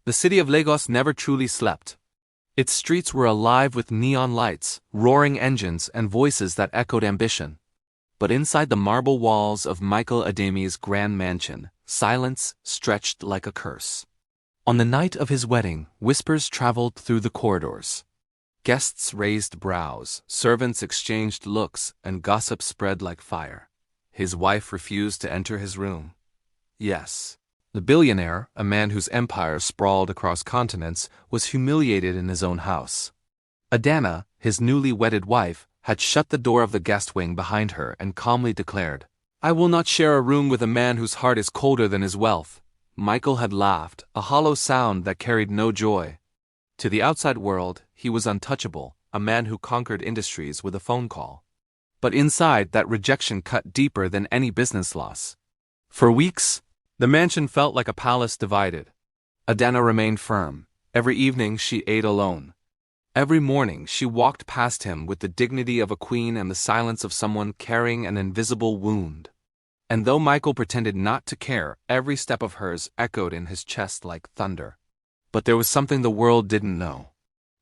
The city of Lagos never truly slept. Its streets were alive with neon lights, roaring engines, and voices that echoed ambition. But inside the marble walls of Michael Ademi's grand mansion, silence stretched like a curse. On the night of his wedding, whispers traveled through the corridors. Guests raised brows, servants exchanged looks, and gossip spread like fire. His wife refused to enter his room. Yes, the billionaire, a man whose empire sprawled across continents, was humiliated in his own house. Adana, his newly wedded wife, had shut the door of the guest wing behind her and calmly declared, "I will not share a room with a man whose heart is colder than his wealth." Michael had laughed, a hollow sound that carried no joy. To the outside world, he was untouchable, a man who conquered industries with a phone call. But inside, that rejection cut deeper than any business loss. For weeks, the mansion felt like a palace divided. Adana remained firm. Every evening she ate alone. Every morning she walked past him with the dignity of a queen and the silence of someone carrying an invisible wound. And though Michael pretended not to care, every step of hers echoed in his chest like thunder. But there was something the world didn't know.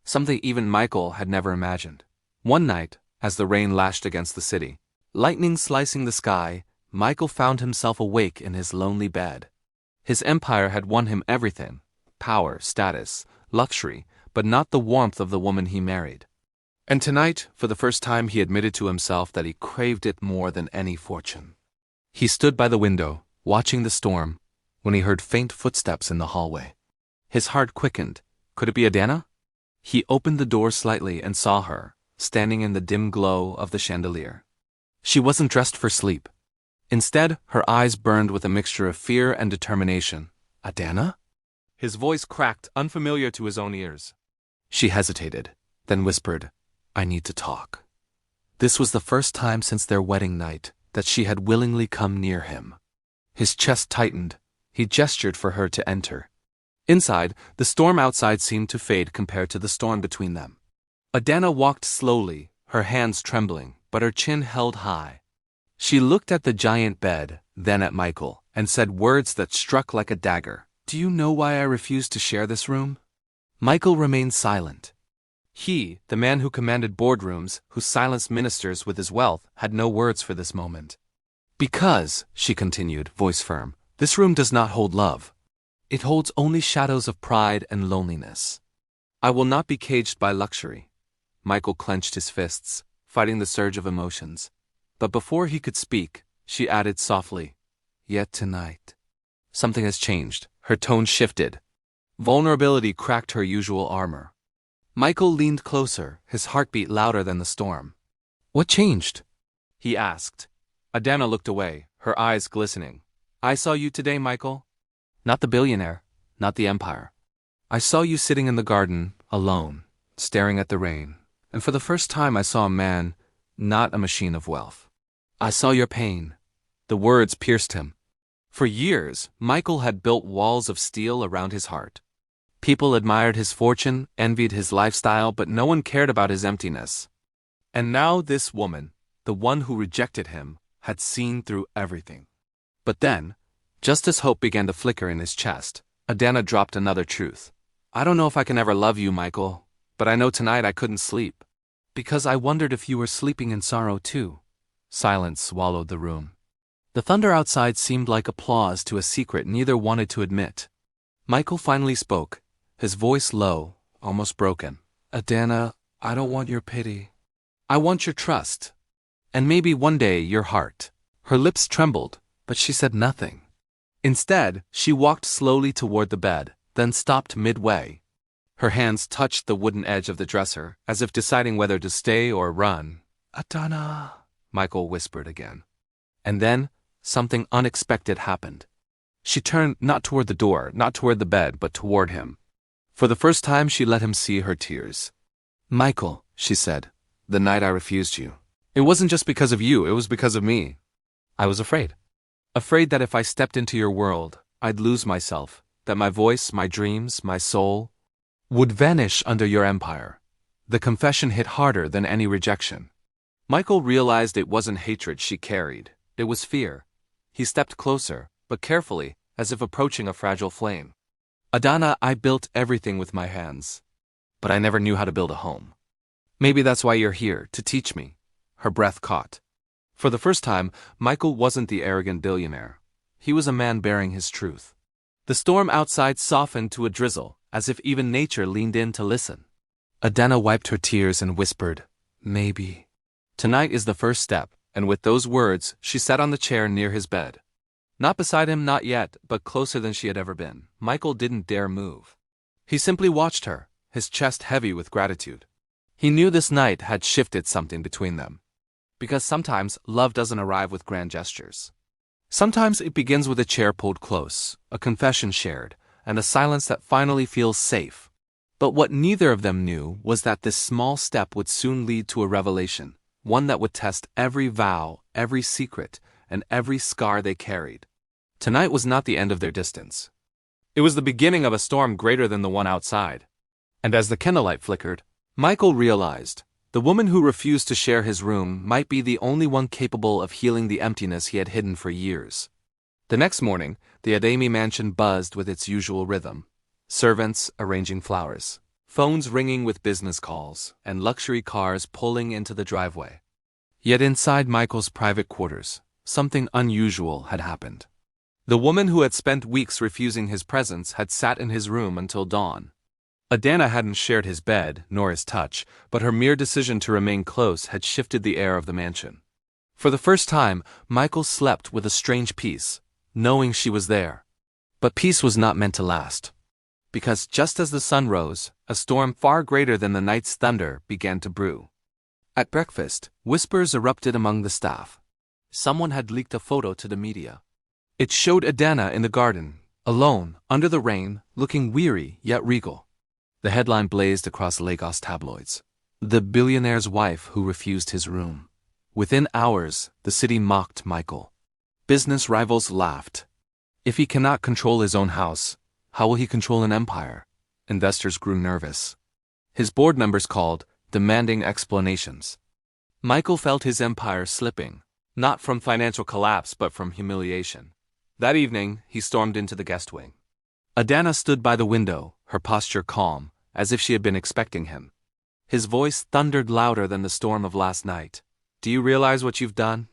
Something even Michael had never imagined. One night, as the rain lashed against the city, lightning slicing the sky, Michael found himself awake in his lonely bed. His empire had won him everything: power, status, luxury, but not the warmth of the woman he married. And tonight, for the first time, he admitted to himself that he craved it more than any fortune. He stood by the window, watching the storm, when he heard faint footsteps in the hallway. His heart quickened. Could it be Adana? He opened the door slightly and saw her, standing in the dim glow of the chandelier. She wasn't dressed for sleep. Instead, her eyes burned with a mixture of fear and determination. Adana? His voice cracked, unfamiliar to his own ears. She hesitated, then whispered, "I need to talk." This was the first time since their wedding night that she had willingly come near him. His chest tightened. He gestured for her to enter. Inside, the storm outside seemed to fade compared to the storm between them. Adana walked slowly, her hands trembling, but her chin held high. She looked at the giant bed, then at Michael, and said words that struck like a dagger. "Do you know why I refused to share this room?" Michael remained silent. He, the man who commanded boardrooms, who silenced ministers with his wealth, had no words for this moment. "Because," she continued, voice firm, "this room does not hold love. It holds only shadows of pride and loneliness. I will not be caged by luxury." Michael clenched his fists, fighting the surge of emotions. But before he could speak, she added softly, "Yet tonight." Something has changed. Her tone shifted. Vulnerability cracked her usual armor. Michael leaned closer, his heartbeat louder than the storm. "What changed?" he asked. Adana looked away, her eyes glistening. "I saw you today, Michael. Not the billionaire, not the empire. I saw you sitting in the garden, alone, staring at the rain. And for the first time I saw a man, not a machine of wealth. I saw your pain." The words pierced him. For years, Michael had built walls of steel around his heart. People admired his fortune, envied his lifestyle, but no one cared about his emptiness. And now this woman, the one who rejected him, had seen through everything. But then, just as hope began to flicker in his chest, Adana dropped another truth. "I don't know if I can ever love you, Michael, but I know tonight I couldn't sleep. Because I wondered if you were sleeping in sorrow too." Silence swallowed the room. The thunder outside seemed like applause to a secret neither wanted to admit. Michael finally spoke, his voice low, almost broken. "Adana, I don't want your pity. I want your trust. And maybe one day your heart." Her lips trembled, but she said nothing. Instead, she walked slowly toward the bed, then stopped midway. Her hands touched the wooden edge of the dresser, as if deciding whether to stay or run. "Adana," Michael whispered again. And then, something unexpected happened. She turned not toward the door, not toward the bed, but toward him. For the first time she let him see her tears. "Michael," she said, "the night I refused you. It wasn't just because of you, it was because of me. I was afraid. Afraid that if I stepped into your world, I'd lose myself, that my voice, my dreams, my soul would vanish under your empire." The confession hit harder than any rejection. Michael realized it wasn't hatred she carried, it was fear. He stepped closer, but carefully, as if approaching a fragile flame. Adana, I built everything with my hands. But I never knew how to build a home. Maybe that's why you're here, to teach me. Her breath caught. For the first time, Michael wasn't the arrogant billionaire. He was a man bearing his truth. The storm outside softened to a drizzle, as if even nature leaned in to listen. Adana wiped her tears and whispered, "Maybe. Tonight is the first step," and with those words, she sat on the chair near his bed. Not beside him, not yet, but closer than she had ever been. Michael didn't dare move. He simply watched her, his chest heavy with gratitude. He knew this night had shifted something between them. Because sometimes love doesn't arrive with grand gestures. Sometimes it begins with a chair pulled close, a confession shared, and a silence that finally feels safe. But what neither of them knew was that this small step would soon lead to a revelation, one that would test every vow, every secret, and every scar they carried. Tonight was not the end of their distance. It was the beginning of a storm greater than the one outside. And as the candlelight flickered, Michael realized the woman who refused to share his room might be the only one capable of healing the emptiness he had hidden for years. The next morning, the Ademi mansion buzzed with its usual rhythm. Servants arranging flowers, phones ringing with business calls, and luxury cars pulling into the driveway. Yet inside Michael's private quarters, something unusual had happened. The woman who had spent weeks refusing his presence had sat in his room until dawn. Adana hadn't shared his bed, nor his touch, but her mere decision to remain close had shifted the air of the mansion. For the first time, Michael slept with a strange peace, knowing she was there. But peace was not meant to last. Because just as the sun rose, a storm far greater than the night's thunder began to brew. At breakfast, whispers erupted among the staff. Someone had leaked a photo to the media. It showed Adana in the garden, alone, under the rain, looking weary yet regal. The headline blazed across Lagos tabloids. The billionaire's wife who refused his room. Within hours, the city mocked Michael. Business rivals laughed. If he cannot control his own house, how will he control an empire? Investors grew nervous. His board members called, demanding explanations. Michael felt his empire slipping, not from financial collapse but from humiliation. That evening, he stormed into the guest wing. Adana stood by the window, her posture calm, as if she had been expecting him. His voice thundered louder than the storm of last night. "Do you realize what you've done?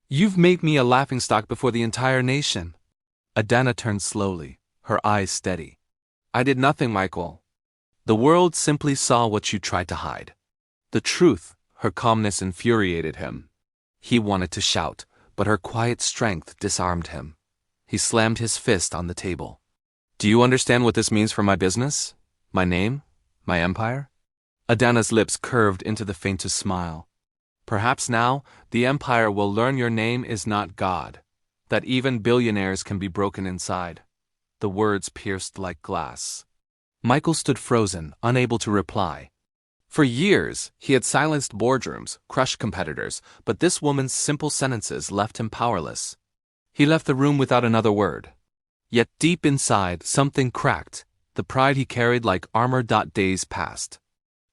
You've made me a laughingstock before the entire nation." Adana turned slowly, her eyes steady. "I did nothing, Michael. The world simply saw what you tried to hide." The truth, her calmness infuriated him. He wanted to shout, but her quiet strength disarmed him. He slammed his fist on the table. "Do you understand what this means for my business? My name? My empire?" Adana's lips curved into the faintest smile. "Perhaps now, the empire will learn your name is not God, that even billionaires can be broken inside." The words pierced like glass. Michael stood frozen, unable to reply. For years, he had silenced boardrooms, crushed competitors, but this woman's simple sentences left him powerless. He left the room without another word. Yet deep inside, something cracked, the pride he carried like armor. Days passed.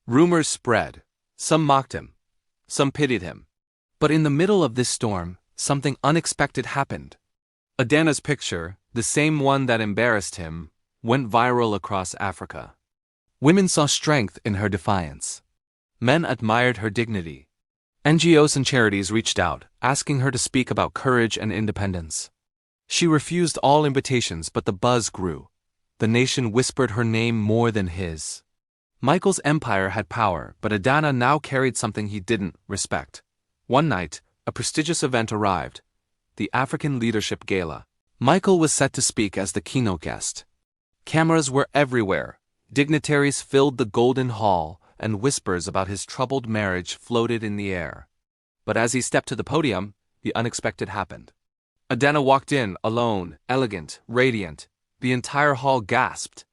Rumors spread. Some mocked him. Some pitied him. But in the middle of this storm, something unexpected happened. Adana's picture, the same one that embarrassed him, went viral across Africa. Women saw strength in her defiance. Men admired her dignity. NGOs and charities reached out, asking her to speak about courage and independence. She refused all invitations, but the buzz grew. The nation whispered her name more than his. Michael's empire had power, but Adana now carried something he didn't respect. One night, a prestigious event arrived, the African Leadership Gala. Michael was set to speak as the keynote guest. Cameras were everywhere. Dignitaries filled the Golden Hall, and whispers about his troubled marriage floated in the air. But as he stepped to the podium, the unexpected happened. Adana walked in, alone, elegant, radiant. The entire hall gasped.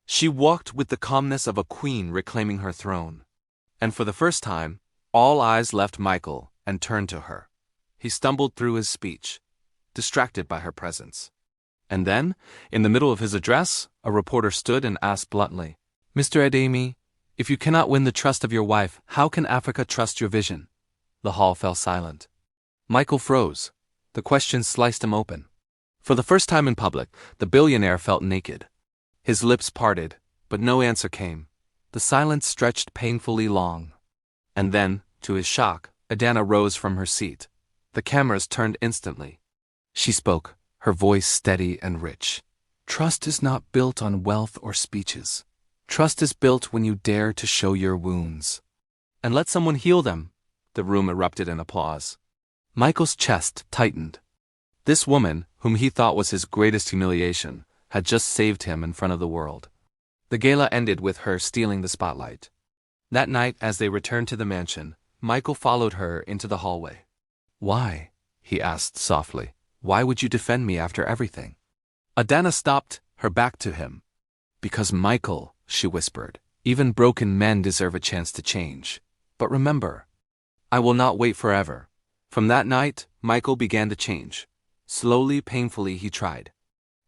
She walked with the calmness of a queen reclaiming her throne. And for the first time, all eyes left Michael and turned to her. He stumbled through his speech, distracted by her presence. And then, in the middle of his address, a reporter stood and asked bluntly, "Mr. Ademi, if you cannot win the trust of your wife, how can Africa trust your vision?" The hall fell silent. Michael froze. The question sliced him open. For the first time in public, the billionaire felt naked. His lips parted, but no answer came. The silence stretched painfully long. And then, to his shock, Adana rose from her seat. The cameras turned instantly. She spoke, her voice steady and rich. Trust is not built on wealth or speeches. Trust is built when you dare to show your wounds. And let someone heal them. The room erupted in applause. Michael's chest tightened. This woman, whom he thought was his greatest humiliation, had just saved him in front of the world. The gala ended with her stealing the spotlight. That night, as they returned to the mansion, Michael followed her into the hallway. Why? He asked softly. Why would you defend me after everything? Adana stopped, her back to him. Because Michael, she whispered, even broken men deserve a chance to change. But remember, I will not wait forever. From that night, Michael began to change. Slowly, painfully, he tried.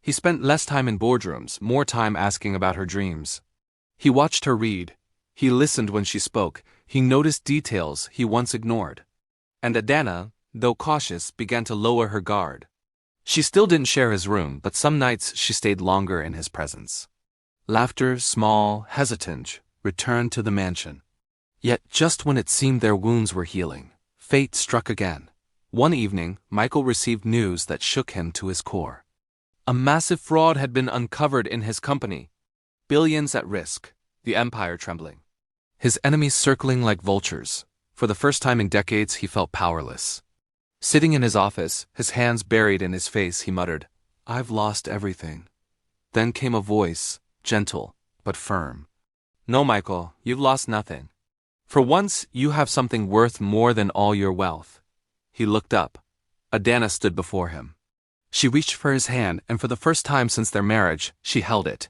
He spent less time in boardrooms, more time asking about her dreams. He watched her read. He listened when she spoke. He noticed details he once ignored. And Adana, though cautious, began to lower her guard. She still didn't share his room, but some nights she stayed longer in his presence. Laughter, small, hesitant, returned to the mansion. Yet just when it seemed their wounds were healing, fate struck again. One evening, Michael received news that shook him to his core. A massive fraud had been uncovered in his company. Billions at risk, the empire trembling. His enemies circling like vultures. For the first time in decades, he felt powerless. Sitting in his office, his hands buried in his face, he muttered, I've lost everything. Then came a voice, gentle, but firm. No, Michael, you've lost nothing. For once, you have something worth more than all your wealth. He looked up. Adana stood before him. She reached for his hand, and for the first time since their marriage, she held it.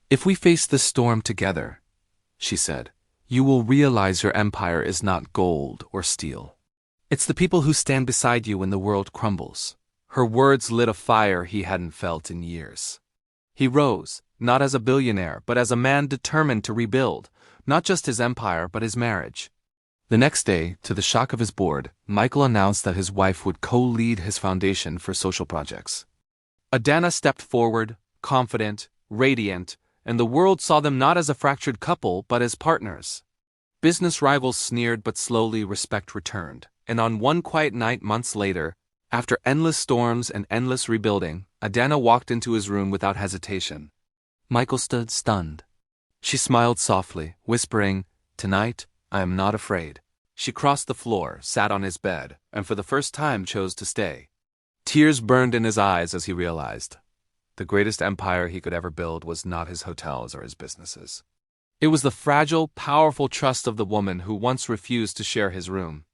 If we face this storm together, she said, you will realize your empire is not gold or steel. It's the people who stand beside you when the world crumbles. Her words lit a fire he hadn't felt in years. He rose, not as a billionaire, but as a man determined to rebuild, not just his empire, but his marriage. The next day, to the shock of his board, Michael announced that his wife would co-lead his foundation for social projects. Adana stepped forward, confident, radiant, and the world saw them not as a fractured couple, but as partners. Business rivals sneered, but slowly respect returned. And on one quiet night months later, after endless storms and endless rebuilding, Adana walked into his room without hesitation. Michael stood stunned. She smiled softly, whispering, Tonight, I am not afraid. She crossed the floor, sat on his bed, and for the first time chose to stay. Tears burned in his eyes as he realized. The greatest empire he could ever build was not his hotels or his businesses. It was the fragile, powerful trust of the woman who once refused to share his room.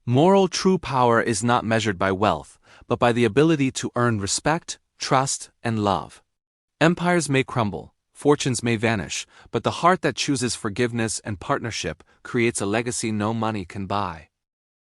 Moral true power is not measured by wealth, but by the ability to earn respect, trust, and love. Empires may crumble, fortunes may vanish, but the heart that chooses forgiveness and partnership creates a legacy no money can buy.